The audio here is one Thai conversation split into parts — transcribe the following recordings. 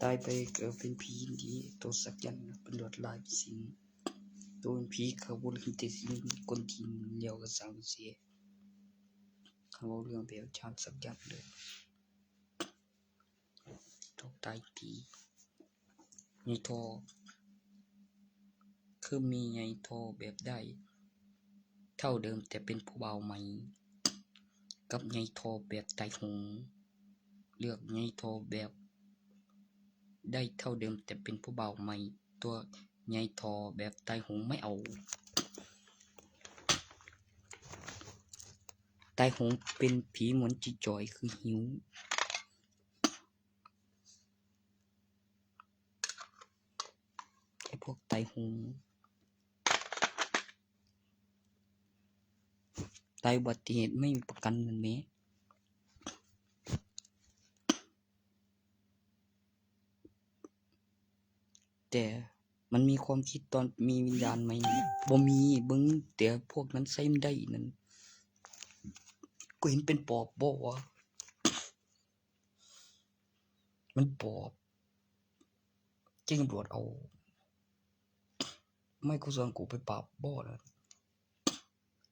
ตายไปเกิดเป็นผีดีตัวสักยันเป็นลวดลายสิ่งตัวเป็นผีเขาบุริติสิ่งคนที่เลี้ยวกับสาวเสียเขาเรื่องแบบชาติสักยันเลยตัวตายผีมีทอคือมีไงทอแบบได้เท่าเดิมแต่เป็นผู้เบาใหม่กับไงทอแบบตายหงเลือกไงทอแบบได้เท่าเดิมแต่เป็นผู้เบาใหม่ตัวไงทอแบบตายหงไม่เอาตายหงเป็นผีเหมือนจีจอยคือหิวไอ้พวกตายหงตายอุบัติเหตุไม่มีประกันนั่นแหละแต่มันมีความคิดตอนมีวิญญาณไหมบ่มีเบิ่งแต่พวกนั้นใช้ไม่ได้นั่นก็เห็นเป็นปอบบ่วะมันปอบแจ้งตำรวจเอาไม่กูส่วนกูไปปราบบ่แล้ว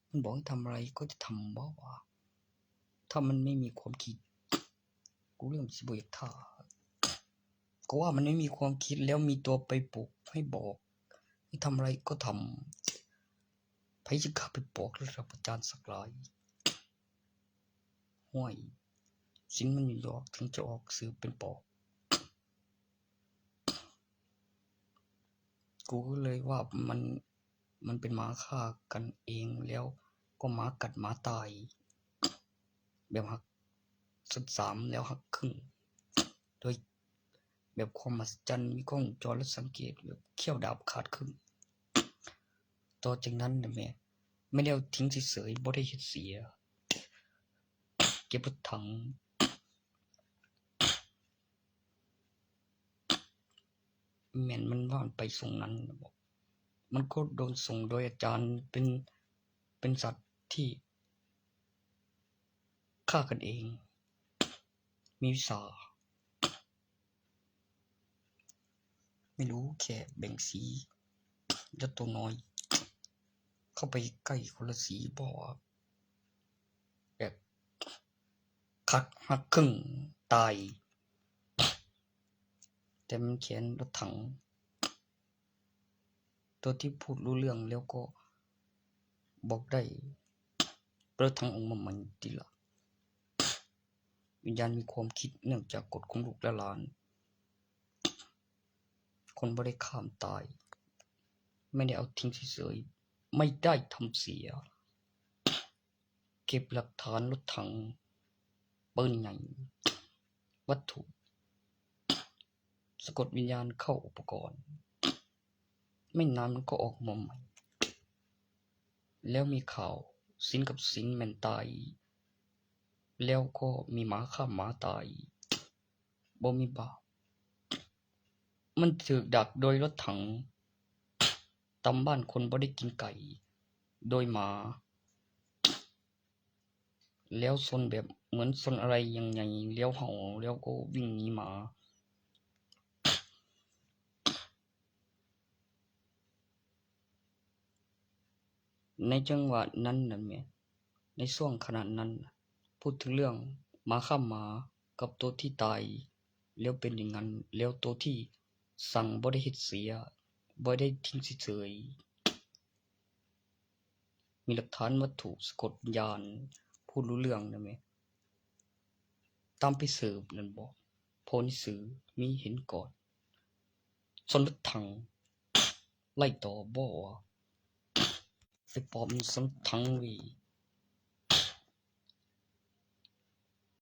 มันบอกให้ทำอะไรก็จะทำบ่วะถ้ามันไม่มีความคิดกูเรื่องสิบ่อยากท่าก็ว่ามันไม่มีความคิดแล้วมีตัวไปปลุกให้บอกให้ทำอะไรก็ทำไผจะกล้าไปบอกระดับอาจารย์สักหลายห้วยสิ่งมันอยู่หรอกถึงจะออกสื่อเป็นปอบกูก็เลยว่ามันเป็นหมาฆ่ากันเองแล้วก็หมากัดหมาตายแบบหักสัก3แล้วหักครึ่งโดยแบบความมหัศจรรย์มีกล้องวงจรและสังเกตแบบเขี้ยวดาบขาดครึ่งต่อจากนั้นนะแม่ไม่ได้เอาทิ้งเฉยๆบ่ได้เฮ็ดเสียเก็บรถถังแม่นมันว่าไปส่งนั้นบอกมันก็โดนส่งโดยอาจารย์เป็นสัตว์ที่ฆ่ากันเองมีวิชาไม่รู้แค่แบ่งสีแล้วตัวน้อยเข้าไปใกล้คนละสีบ่แบบคักหักครึ่งตายแต่มันเขียนรถถังตัวที่พูดรู้เรื่องแล้วก็บอกได้รถถังออกมาใหม่ทีละวิญญาณมีความคิดเนื่องจากกฎของลูกและหลานคนบ่ได้ข้ามตายไม่ได้เอาทิ้งเฉยๆไม่ได้ทำเสียเก็บหลักฐานรถถังปืนใหญ่วัตถุสะกดวิญญาณเข้าอุปกรณ์ไม่นานมันก็ออกมาใหม่แล้วมีข่าวสินกับสินแม่นตายแล้วก็มีหมาฆ่าหมาตายบ่มีบาปมันถูกดักโดยรถถังตามบ้านคนบ่ได้กินไก่โดยหมาแล้วซนแบบเหมือนซนอะไรยังไงแล้วเห่าแล้วก็วิ่งหนีหมาในจังหวะนั้นน่ะแม่ในช่วงขณะนั้นพูดถึงเรื่องหมาฆ่าหมากับตัวที่ตายแล้วเป็นอย่างนั้นแล้วตัวที่สั่งบ่ได้เฮ็ดเสียบ่ได้ทิ้งเฉยๆมีหลักฐานวัตถุสะกดวิญญาณพูดรู้เรื่องนะแม่ตามไปสืบนั่นบ่โพลหนังสือมีเห็นก่อนชนรถถังไล่ต่อบ่ไอ้ปอบมันชนรถถังเว้ย